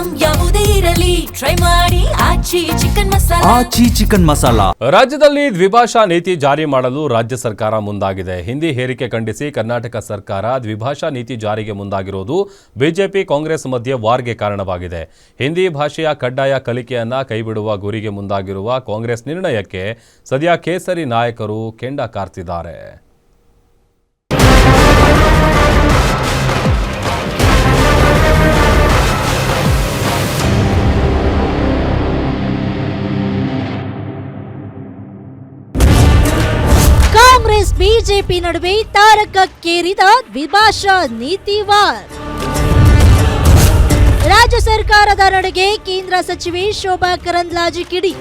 Item ಯಾವುದೇ ಇರಲಿ try ಮಾಡಿ ಆಚಿ ಚಿಕನ್ ಮಸಾಲಾ. ರಾಜ್ಯದಲ್ಲಿ ದ್ವಿಭಾಷಾ ನೀತಿ ಜಾರಿ ಮಾಡಲು ರಾಜ್ಯ ಸರ್ಕಾರ ಮುಂದಾಗಿದೆ. ಹಿಂದಿ ಹೇರಿಕೆ ಖಂಡಿಸಿ ಕರ್ನಾಟಕ ಸರ್ಕಾರ ದ್ವಿಭಾಷಾ ನೀತಿ ಜಾರಿಗೆ ಮುಂದಾಗಿರುವುದು ಬಿಜೆಪಿ ಕಾಂಗ್ರೆಸ್ ಮಧ್ಯೆ ವಾರ್ಗೆ ಕಾರಣವಾಗಿದೆ. ಹಿಂದಿ ಭಾಷೆಯ ಕಡ್ಡಾಯ ಕಲಿಕೆಯನ್ನ ಕೈಬಿಡುವ ಗುರಿಗೆ ಮುಂದಾಗಿರುವ ಕಾಂಗ್ರೆಸ್ ನಿರ್ಣಯಕ್ಕೆ ಸದ್ಯ ಕೇಸರಿ ನಾಯಕರು ಕೆಂಡ ಕಾರ್ತಿದ್ದಾರೆ. ಕಾಂಗ್ರೆಸ್ ಬಿಜೆಪಿ ನಡುವೆ ತಾರಕಕ್ಕೇರಿದ ದ್ವಿಭಾಷಾ ನೀತಿ ವಾರ್. ರಾಜ್ಯ ಸರ್ಕಾರದ ನಡೆಗೆ ಕೇಂದ್ರ ಸಚಿವೆ ಶೋಭಾ ಕರಂದ್ಲಾಜೆ ಕಿಡಿ.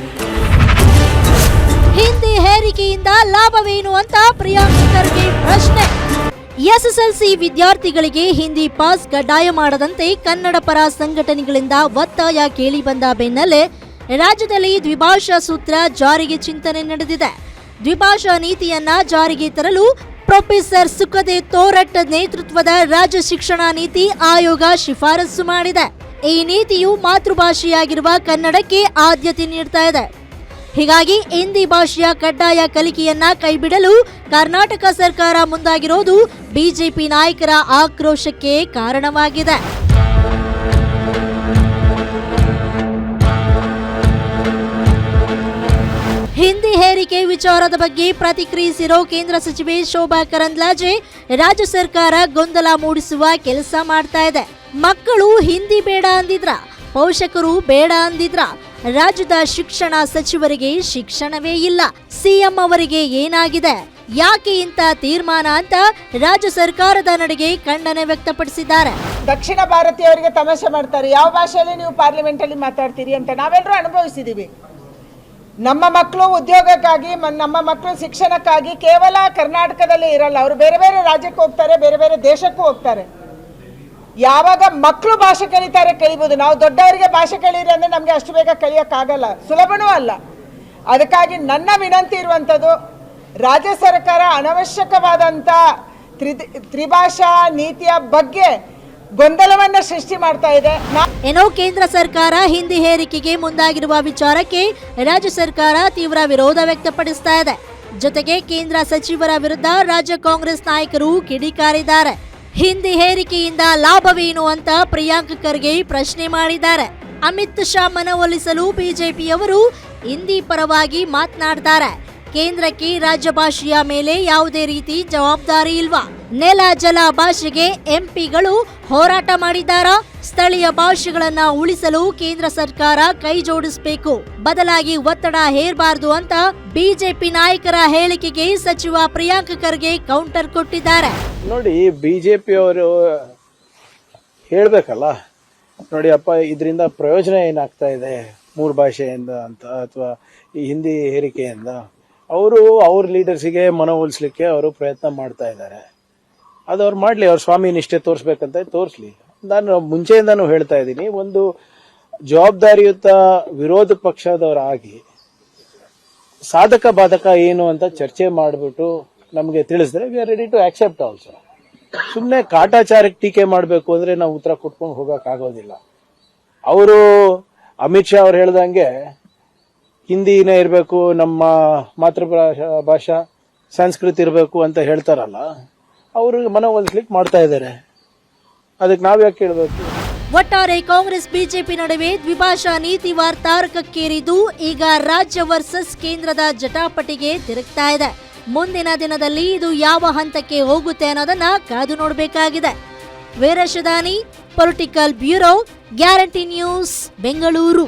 ಹಿಂದಿ ಹೇರಿಕೆಯಿಂದ ಲಾಭವೇನು ಅಂತ ಪ್ರಿಯಾಂಕ್ ಖರ್ಗೆ ಪ್ರಶ್ನೆ. ಎಸ್ಎಸ್ಎಲ್ಸಿ ವಿದ್ಯಾರ್ಥಿಗಳಿಗೆ ಹಿಂದಿ ಪಾಸ್ ಕಡ್ಡಾಯ ಮಾಡದಂತೆ ಕನ್ನಡ ಪರ ಸಂಘಟನೆಗಳಿಂದ ಒತ್ತಾಯ ಕೇಳಿಬಂದ ಬೆನ್ನಲ್ಲೇ ರಾಜ್ಯದಲ್ಲಿ ದ್ವಿಭಾಷಾ ಸೂತ್ರ ಜಾರಿಗೆ ಚಿಂತನೆ ನಡೆದಿದೆ. ದ್ವಿಭಾಷಾ ನೀತಿಯನ್ನ ಜಾರಿಗೆ ತರಲು ಪ್ರೊಫೆಸರ್ ಸುಖದೇವ್ ತೋರಟ್ ನೇತೃತ್ವದ ರಾಜ್ಯ ಶಿಕ್ಷಣ ನೀತಿ ಆಯೋಗ ಶಿಫಾರಸು ಮಾಡಿದೆ. ಈ ನೀತಿಯು ಮಾತೃಭಾಷೆಯಾಗಿರುವ ಕನ್ನಡಕ್ಕೆ ಆದ್ಯತೆ ನೀಡ್ತಾ ಇದೆ. ಹೀಗಾಗಿ ಹಿಂದಿ ಭಾಷೆಯ ಕಡ್ಡಾಯ ಕಲಿಕೆಯನ್ನ ಕೈಬಿಡಲು ಕರ್ನಾಟಕ ಸರ್ಕಾರ ಮುಂದಾಗಿರೋದು ಬಿಜೆಪಿ ನಾಯಕರ ಆಕ್ರೋಶಕ್ಕೆ ಕಾರಣವಾಗಿದೆ. ಹಿಂದಿ ಹೇರಿಕೆ ವಿಚಾರದ ಬಗ್ಗೆ ಪ್ರತಿಕ್ರಿಯಿಸಿರೋ ಕೇಂದ್ರ ಸಚಿವೆ ಶೋಭಾ ಕರಂದ್ಲಾಜೆ, ರಾಜ್ಯ ಸರ್ಕಾರ ಗೊಂದಲ ಮೂಡಿಸುವ ಕೆಲಸ ಮಾಡ್ತಾ ಇದೆ. ಮಕ್ಕಳು ಹಿಂದಿ ಬೇಡ ಅಂದಿದ್ರ, ಪೋಷಕರು ಬೇಡ ಅಂದಿದ್ರ, ರಾಜ್ಯದ ಶಿಕ್ಷಣ ಸಚಿವರಿಗೆ ಶಿಕ್ಷಣವೇ ಇಲ್ಲ, ಸಿಎಂ ಅವರಿಗೆ ಏನಾಗಿದೆ, ಯಾಕೆ ಇಂಥ ತೀರ್ಮಾನ ಅಂತ ರಾಜ್ಯ ಸರ್ಕಾರದ ನಡೆಗೆ ಖಂಡನೆ ವ್ಯಕ್ತಪಡಿಸಿದ್ದಾರೆ. ದಕ್ಷಿಣ ಭಾರತೀಯವರಿಗೆ ತಮಾಷೆ ಮಾಡ್ತಾರೆ, ಯಾವ ಭಾಷೆಯಲ್ಲಿ ನೀವು ಪಾರ್ಲಿಮೆಂಟ್ ಅಲ್ಲಿ ಮಾತಾಡ್ತೀರಿ ಅಂತ ನಾವೆಲ್ಲರೂ ಅನುಭವಿಸಿದೀವಿ. ನಮ್ಮ ಮಕ್ಕಳು ಉದ್ಯೋಗಕ್ಕಾಗಿ, ನಮ್ಮ ಮಕ್ಕಳು ಶಿಕ್ಷಣಕ್ಕಾಗಿ ಕೇವಲ ಕರ್ನಾಟಕದಲ್ಲಿ ಇರಲ್ಲ, ಅವರು ಬೇರೆ ಬೇರೆ ರಾಜ್ಯಕ್ಕೆ ಹೋಗ್ತಾರೆ, ಬೇರೆ ಬೇರೆ ದೇಶಕ್ಕೂ ಹೋಗ್ತಾರೆ. ಯಾವಾಗ ಮಕ್ಕಳು ಭಾಷೆ ಕಲಿತಾರೆ ಕಲಿಬಹುದು. ನಾವು ದೊಡ್ಡವರಿಗೆ ಭಾಷೆ ಕಲೀರಿ ಅಂದ್ರೆ ನಮಗೆ ಅಷ್ಟು ಬೇಗ ಕಲಿಯೋಕ್ಕಾಗಲ್ಲ, ಸುಲಭನೂ ಅಲ್ಲ. ಅದಕ್ಕಾಗಿ ನನ್ನ ವಿನಂತಿ ಇರುವಂಥದ್ದು, ರಾಜ್ಯ ಸರ್ಕಾರ ಅನವಶ್ಯಕವಾದಂಥ ತ್ರಿಭಾಷಾ ನೀತಿಯ ಬಗ್ಗೆ ಗೊಂದಲವನ್ನ ಸೃಷ್ಟಿ ಮಾಡ್ತಾ ಇದೆ. ಏನೋ ಕೇಂದ್ರ ಸರ್ಕಾರ ಹಿಂದಿ ಹೇರಿಕೆಗೆ ಮುಂದಾಗಿರುವ ವಿಚಾರಕ್ಕೆ ರಾಜ್ಯ ಸರ್ಕಾರ ತೀವ್ರ ವಿರೋಧ ವ್ಯಕ್ತಪಡಿಸ್ತಾ ಇದೆ. ಜೊತೆಗೆ ಕೇಂದ್ರ ಸಚಿವರ ವಿರುದ್ಧ ರಾಜ್ಯ ಕಾಂಗ್ರೆಸ್ ನಾಯಕರು ಕಿಡಿಕಾರಿದ್ದಾರೆ. ಹಿಂದಿ ಹೇರಿಕೆಯಿಂದ ಲಾಭವೇನು ಅಂತ ಪ್ರಿಯಾಂಕ್ ಖರ್ಗೆ ಪ್ರಶ್ನೆ ಮಾಡಿದ್ದಾರೆ. ಅಮಿತ್ ಶಾ ಮನವೊಲಿಸಲು ಬಿಜೆಪಿಯವರು ಹಿಂದಿ ಪರವಾಗಿ ಮಾತನಾಡ್ತಾರೆ. ಕೇಂದ್ರಕ್ಕೆ ರಾಜ್ಯ ಭಾಷೆಯ ಮೇಲೆ ಯಾವುದೇ ರೀತಿ ಜವಾಬ್ದಾರಿ ಇಲ್ವಾ? ನೆಲ ಜಲ ಭಾಷೆಗೆ ಎಂಪಿಗಳು ಹೋರಾಟ ಮಾಡಿದ್ದಾರಾ? ಸ್ಥಳೀಯ ಭಾಷೆಗಳನ್ನ ಉಳಿಸಲು ಕೇಂದ್ರ ಸರ್ಕಾರ ಕೈ ಜೋಡಿಸಬೇಕು, ಬದಲಾಗಿ ಒತ್ತಡ ಹೇರಬಾರದು ಅಂತ ಬಿಜೆಪಿ ನಾಯಕರ ಹೇಳಿಕೆಗೆ ಸಚಿವ ಪ್ರಿಯಾಂಕ್ ಖರ್ಗೆ ಕೌಂಟರ್ ಕೊಟ್ಟಿದ್ದಾರೆ. ನೋಡಿ, ಬಿಜೆಪಿ ಅವರು ಹೇಳ್ಬೇಕಲ್ಲ, ನೋಡಿ ಅಪ್ಪ, ಇದರಿಂದ ಪ್ರಯೋಜನ ಏನಾಗ್ತಾ ಇದೆ ಮೂರು ಭಾಷೆಯಿಂದ ಅಂತ, ಅಥವಾ ಈ ಹಿಂದಿ ಹೇರಿಕೆಯಿಂದ ಅವರು ಅವ್ರ ಲೀಡರ್ಸಿಗೆ ಮನವೊಲಿಸ್ಲಿಕ್ಕೆ ಅವರು ಪ್ರಯತ್ನ ಮಾಡ್ತಾ ಇದ್ದಾರೆ. ಅದು ಅವ್ರು ಮಾಡ್ಲಿ, ಅವ್ರ ಸ್ವಾಮಿ ನಿಷ್ಠೆ ತೋರಿಸ್ಬೇಕಂತ ತೋರಿಸ್ಲಿ. ನಾನು ಮುಂಚೆಯಿಂದಾನು ಹೇಳ್ತಾ ಇದ್ದೀನಿ, ಒಂದು ಜವಾಬ್ದಾರಿಯುತ ವಿರೋಧ ಪಕ್ಷದವರಾಗಿ ಸಾಧಕ ಬಾಧಕ ಏನು ಅಂತ ಚರ್ಚೆ ಮಾಡಿಬಿಟ್ಟು ನಮಗೆ ತಿಳಿಸಿದ್ರೆ we are ready to accept also. ಸುಮ್ಮನೆ ಕಾಟಾಚಾರಕ್ಕೆ ಟೀಕೆ ಮಾಡಬೇಕು ಅಂದ್ರೆ ನಾವು ಉತ್ತರ ಕೊಟ್ಕೊಂಡು ಹೋಗಕ್ಕಾಗೋದಿಲ್ಲ. ಅವರು ಅಮಿತ್ ಶಾ ಅವ್ರು ಹೇಳ್ದಂಗೆ ಹಿಂದಿನೇ ಇರಬೇಕು, ನಮ್ಮ ಭಾಷಾ ಸಂಸ್ಕೃತಿ ಇರಬೇಕು ಅಂತ ಹೇಳ್ತಾರಲ್ಲ, ಅವ್ರಿಗೆ ಮನವೊಲಿಸ್ಲಿಕ್ಕೆ ಮಾಡ್ತಾ ಇದ್ದಾರೆ. ಅದಕ್ಕೆ ನಾವ್ಯಾಕೆ ಕೇಳಬೇಕು? ಒಟ್ಟಾರೆ ಕಾಂಗ್ರೆಸ್ ಬಿಜೆಪಿ ನಡುವೆ ದ್ವಿಭಾಷಾ ನೀತಿ ವಾರ್ ತಾರಕಕ್ಕೇರಿದ್ದು ಈಗ ರಾಜ್ಯ ವರ್ಸಸ್ ಕೇಂದ್ರದ ಜಟಾಪಟಿಗೆ ತಿರುಗ್ತಾ ಇದೆ. ಮುಂದಿನ ದಿನದಲ್ಲಿ ಇದು ಯಾವ ಹಂತಕ್ಕೆ ಹೋಗುತ್ತೆ ಅನ್ನೋದನ್ನ ಕಾದು ನೋಡಬೇಕಾಗಿದೆ. ವೀರಶದಾನಿ, political bureau, Guarantee News, Bengaluru.